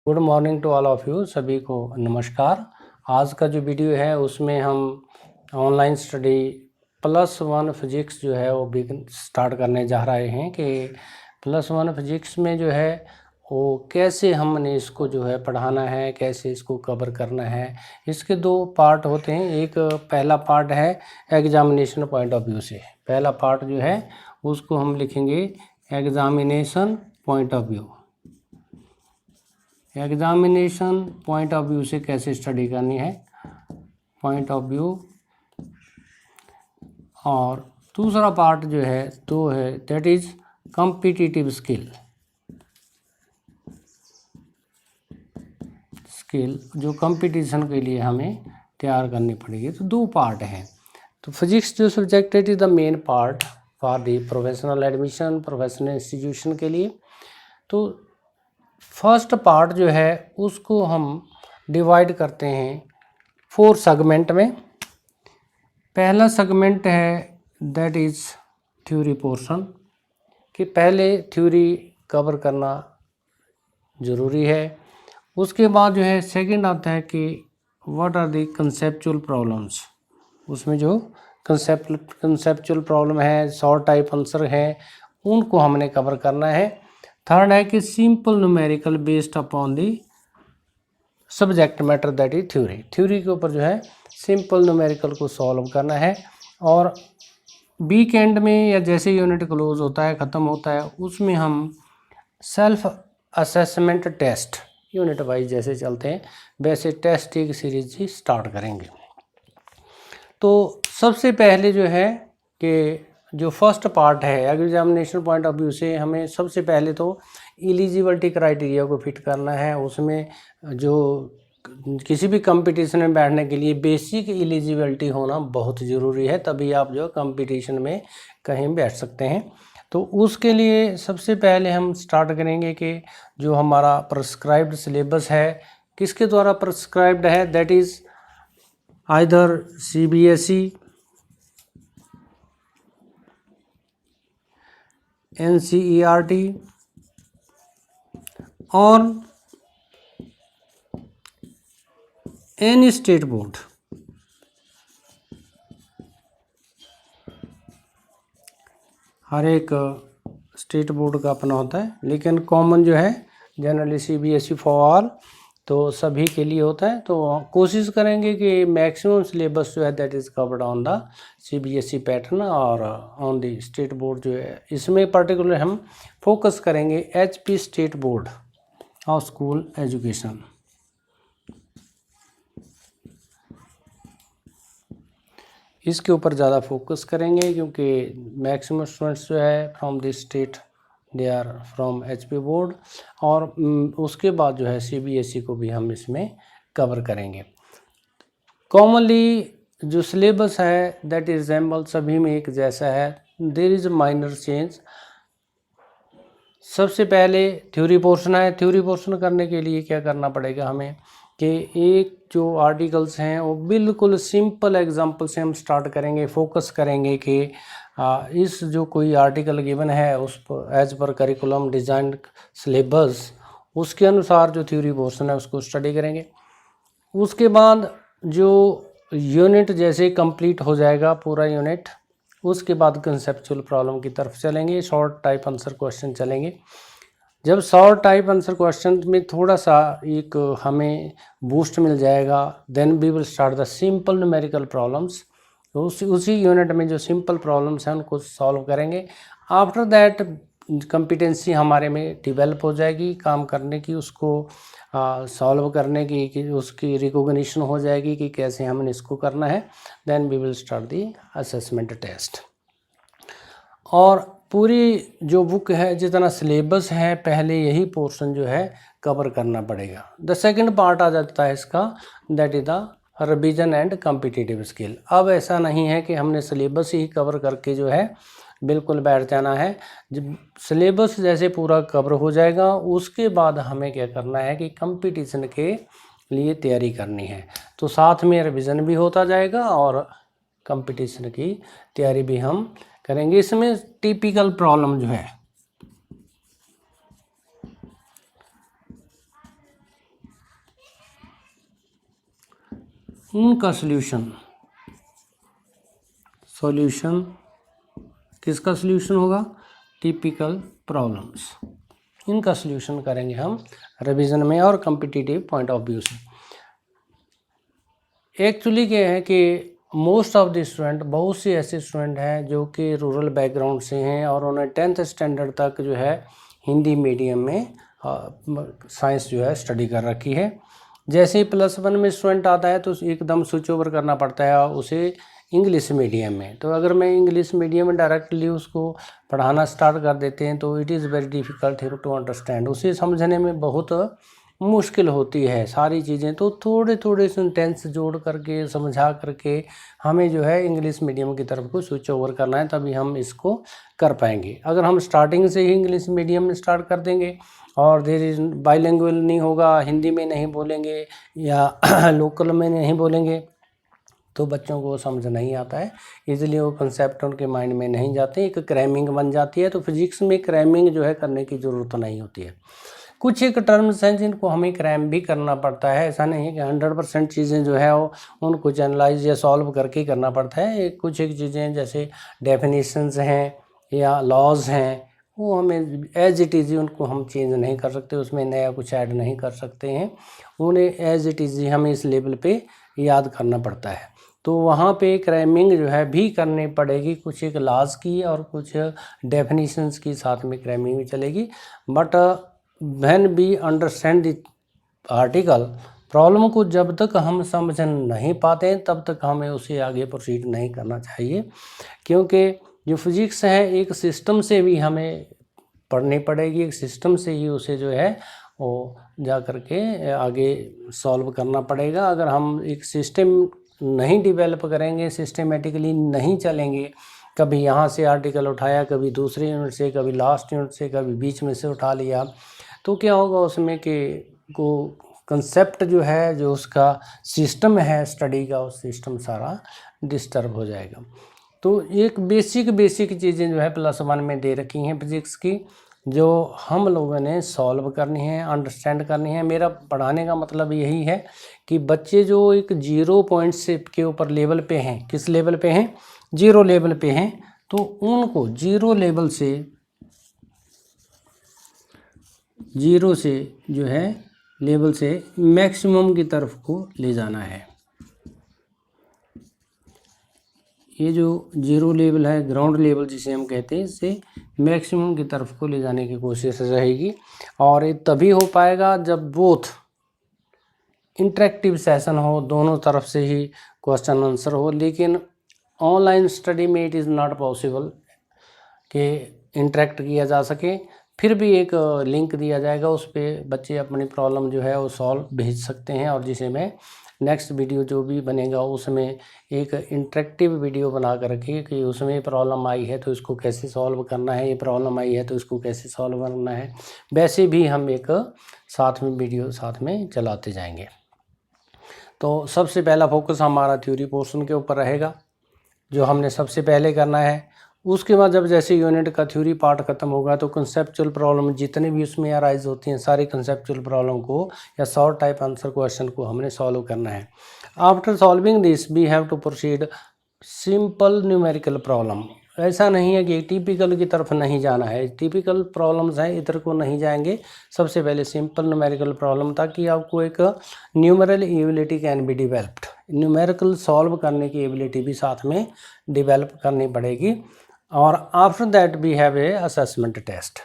Good morning to all of you, सभी को नमस्कार। आज का जो वीडियो है उसमें हम ऑनलाइन स्टडी +1 फिजिक्स जो है वो भी स्टार्ट करने जा रहे हैं कि +1 फिजिक्स में जो है वो कैसे हमने इसको जो है पढ़ाना है, कैसे इसको कवर करना है। इसके दो पार्ट होते हैं। एक पहला पार्ट है एग्जामिनेशन पॉइंट ऑफ व्यू से। पहला पार्ट जो है उसको हम लिखेंगे examination point of view. Examination point of view से कैसे स्टडी करनी है, पॉइंट ऑफ व्यू। और दूसरा पार्ट जो है तो है दैट इज कॉम्पिटिटिव स्किल जो कंपटीशन के लिए हमें तैयार करनी पड़ेगी। तो दो पार्ट हैं। तो फिजिक्स जो subject is the main part for the professional admission, professional institution के लिए। तो फर्स्ट पार्ट जो है उसको हम डिवाइड करते हैं 4 सेगमेंट में। पहला सेगमेंट है दैट इज़ थ्योरी पोर्शन, कि पहले थ्योरी कवर करना ज़रूरी है। उसके बाद जो है सेकंड आता है कि what are the conceptual problems. उसमें जो कंसेप्चुअल प्रॉब्लम है, शॉर्ट टाइप आंसर है, उनको हमने कवर करना है। थर्ड है कि simple numerical based upon the subject matter that is theory के ऊपर जो है सिंपल न्यूमेरिकल को सॉल्व करना है। और वीकेंड में या जैसे यूनिट क्लोज होता है, ख़त्म होता है, उसमें हम self assessment test unit wise जैसे चलते हैं वैसे टेस्ट की सीरीज ही स्टार्ट करेंगे। तो सबसे पहले जो है कि जो फर्स्ट पार्ट है एग्जामिनेशन पॉइंट ऑफ व्यू से हमें सबसे पहले तो एलिजिबिलिटी क्राइटेरिया को फिट करना है। उसमें जो किसी भी कंपटीशन में बैठने के लिए बेसिक एलिजिबिलिटी होना बहुत ज़रूरी है, तभी आप जो कंपटीशन में कहीं बैठ सकते हैं। तो उसके लिए सबसे पहले हम स्टार्ट करेंगे कि जो हमारा प्रिस्क्राइब्ड सिलेबस है किसके द्वारा प्रिस्क्राइब्ड है, that is either CBSE, NCERT और एनी स्टेट बोर्ड। हर एक स्टेट बोर्ड का अपना होता है, लेकिन कॉमन जो है जनरली CBSE फॉर ऑल, तो सभी के लिए होता है। तो कोशिश करेंगे कि मैक्सिमम सिलेबस जो है that is covered on the CBSE pattern और ऑन द स्टेट बोर्ड जो है इसमें पर्टिकुलर हम फोकस करेंगे HP state board of school education. इसके ऊपर ज़्यादा फोकस करेंगे क्योंकि मैक्सिमम स्टूडेंट्स जो है from this state they are from HP board. और उसके बाद जो है CBSE को भी हम इसमें कवर करेंगे। कॉमनली जो सिलेबस है दैट इज रिजेंबल सभी में एक जैसा है, देयर इज़ माइनर चेंज। सबसे पहले थ्योरी पोर्शन है। थ्योरी पोर्शन करने के लिए क्या करना पड़ेगा हमें कि एक जो आर्टिकल्स हैं वो बिल्कुल सिंपल एग्जांपल से हम स्टार्ट करेंगे। फोकस करेंगे कि इस जो कोई आर्टिकल गिवन है उस पर as per curriculum design syllabus उसके अनुसार जो थ्योरी पोर्शन है उसको स्टडी करेंगे। उसके बाद जो यूनिट जैसे कंप्लीट हो जाएगा पूरा यूनिट, उसके बाद कंसेप्चुअल प्रॉब्लम की तरफ चलेंगे, शॉर्ट टाइप आंसर क्वेश्चन चलेंगे। जब शॉर्ट टाइप आंसर क्वेश्चन में थोड़ा सा एक हमें बूस्ट मिल जाएगा, then we will start the simple numerical problems. तो उसी यूनिट में जो सिंपल प्रॉब्लम्स हैं उनको सॉल्व करेंगे। आफ्टर दैट कॉम्पिटेंसी हमारे में डेवलप हो जाएगी काम करने की, उसको सॉल्व करने की, कि उसकी रिकॉग्निशन हो जाएगी कि कैसे हमने इसको करना है। Then we will start the assessment test. और पूरी जो बुक है जितना सिलेबस है पहले यही पोर्शन जो है कवर करना पड़ेगा। द सेकंड पार्ट आ जाता है इसका that is the revision and competitive skill. अब ऐसा नहीं है कि हमने सिलेबस ही कवर करके जो है बिल्कुल बैठ जाना है। जब सिलेबस जैसे पूरा कवर हो जाएगा उसके बाद हमें क्या करना है कि कंपटीशन के लिए तैयारी करनी है। तो साथ में रिवीजन भी होता जाएगा और कंपटीशन की तैयारी भी हम करेंगे। इसमें टिपिकल प्रॉब्लम जो है उनका सॉल्यूशन किसका सॉल्यूशन होगा? टिपिकल प्रॉब्लम्स, इनका सॉल्यूशन करेंगे हम रिवीजन में और कॉम्पिटिटिव पॉइंट ऑफ व्यू से। एक्चुअली क्या है कि मोस्ट ऑफ द स्टूडेंट, बहुत से ऐसे स्टूडेंट हैं जो कि रूरल बैकग्राउंड से हैं और उन्होंने 10th स्टैंडर्ड तक जो है हिंदी मीडियम में साइंस जो है स्टडी कर रखी है। जैसे ही +1 में स्टूडेंट आता है तो एकदम स्विच ओवर करना पड़ता है उसे इंग्लिश मीडियम में। तो अगर मैं इंग्लिश मीडियम में डायरेक्टली उसको पढ़ाना स्टार्ट कर देते हैं तो it is very difficult to understand, उसे समझने में बहुत मुश्किल होती है सारी चीज़ें। तो थोड़े थोड़े सेंटेंस जोड़ करके समझा करके हमें जो है इंग्लिश मीडियम की तरफ को स्विच ओवर करना है, तभी हम इसको कर पाएंगे। अगर हम स्टार्टिंग से ही इंग्लिश मीडियम में स्टार्ट कर देंगे और देर इज बाइलिंगुअल नहीं होगा, हिंदी में नहीं बोलेंगे या लोकल में नहीं बोलेंगे, तो बच्चों को समझ नहीं आता है, इजीली वो कंसेप्ट उनके माइंड में नहीं जाते, एक क्रैमिंग बन जाती है। तो फिजिक्स में क्रैमिंग जो है करने की ज़रूरत नहीं होती है। कुछ एक टर्म्स हैं जिनको हमें क्रैम भी करना पड़ता है, ऐसा नहीं है कि 100% चीज़ें जो है वो उनको एनालाइज या सॉल्व करके करना पड़ता है। कुछ एक चीज़ें जैसे डेफिनेशंस हैं या लॉज हैं, वो हमें एज इट इज़ उनको हम चेंज नहीं कर सकते, उसमें नया कुछ ऐड नहीं कर सकते हैं, उन्हें एज इट इज़ हमें इस लेवल पे याद करना पड़ता है। तो वहाँ पे क्रैमिंग जो है भी करनी पड़ेगी, कुछ एक लॉज की और कुछ डेफिनेशंस की साथ में क्रैमिंग भी चलेगी। But when we understand the article, problem को जब तक हम समझ नहीं पाते हैं तब तक हमें उसे आगे प्रोसीड नहीं करना चाहिए, क्योंकि जो फिजिक्स है एक सिस्टम से भी हमें पढ़नी पड़ेगी, एक सिस्टम से ही उसे जो है वो जा कर के आगे सॉल्व करना पड़ेगा। अगर हम एक सिस्टम नहीं डेवलप करेंगे, सिस्टमेटिकली नहीं चलेंगे, कभी यहाँ से आर्टिकल उठाया, कभी दूसरे यूनिट से, कभी लास्ट यूनिट से, कभी बीच में से उठा लिया, तो क्या होगा उसमें कि को कंसेप्ट जो है, जो उसका सिस्टम है स्टडी का, उस सिस्टम सारा डिस्टर्ब हो जाएगा। तो एक बेसिक चीज़ें जो है +1 में दे रखी हैं फिजिक्स की, जो हम लोगों ने सॉल्व करनी है, अंडरस्टैंड करनी है। मेरा पढ़ाने का मतलब यही है कि बच्चे जो एक 0 पॉइंट से के ऊपर लेवल पे हैं, किस लेवल पे हैं? 0 लेवल पे हैं, तो उनको 0 लेवल से जो है लेवल से मैक्सिमम की तरफ को ले जाना है। ये जो 0 लेवल है, ग्राउंड लेवल जिसे हम कहते हैं, इससे मैक्सिमम की तरफ को ले जाने की कोशिश रहेगी। और ये तभी हो पाएगा जब बोथ इंटरेक्टिव सेशन हो, दोनों तरफ से ही क्वेश्चन आंसर हो। लेकिन ऑनलाइन स्टडी में इट इज़ नॉट पॉसिबल कि इंटरेक्ट किया जा सके। फिर भी एक लिंक दिया जाएगा, उस पर बच्चे अपनी प्रॉब्लम जो है वो सॉल्व भेज सकते हैं, और जिसे मैं नेक्स्ट वीडियो जो भी बनेगा उसमें एक इंटरेक्टिव वीडियो बना कर रखिए कि उसमें प्रॉब्लम आई है तो इसको कैसे सॉल्व करना है, ये प्रॉब्लम आई है तो इसको कैसे सॉल्व करना है। वैसे भी हम एक साथ में वीडियो साथ में चलाते जाएंगे। तो सबसे पहला फोकस हमारा थ्योरी पोर्शन के ऊपर रहेगा, जो हमने सबसे पहले करना है। उसके बाद जब जैसे यूनिट का थ्योरी पार्ट खत्म होगा तो कंसेप्चुअल प्रॉब्लम जितने भी उसमें अराइज होती हैं, सारी कंसेप्चुअल प्रॉब्लम को या शॉर्ट टाइप आंसर क्वेश्चन को हमने सॉल्व करना है। After solving this we have to proceed simple numerical problem. ऐसा नहीं है कि टिपिकल की तरफ नहीं जाना है, टिपिकल प्रॉब्लम्स हैं इधर को नहीं जाएंगे। सबसे पहले सिंपल न्यूमेरिकल प्रॉब्लम, ताकि आपको एक numeral ability can be developed, numerical solve करने की एबिलिटी भी साथ में डिवेल्प करनी पड़ेगी। और after that we have a assessment test.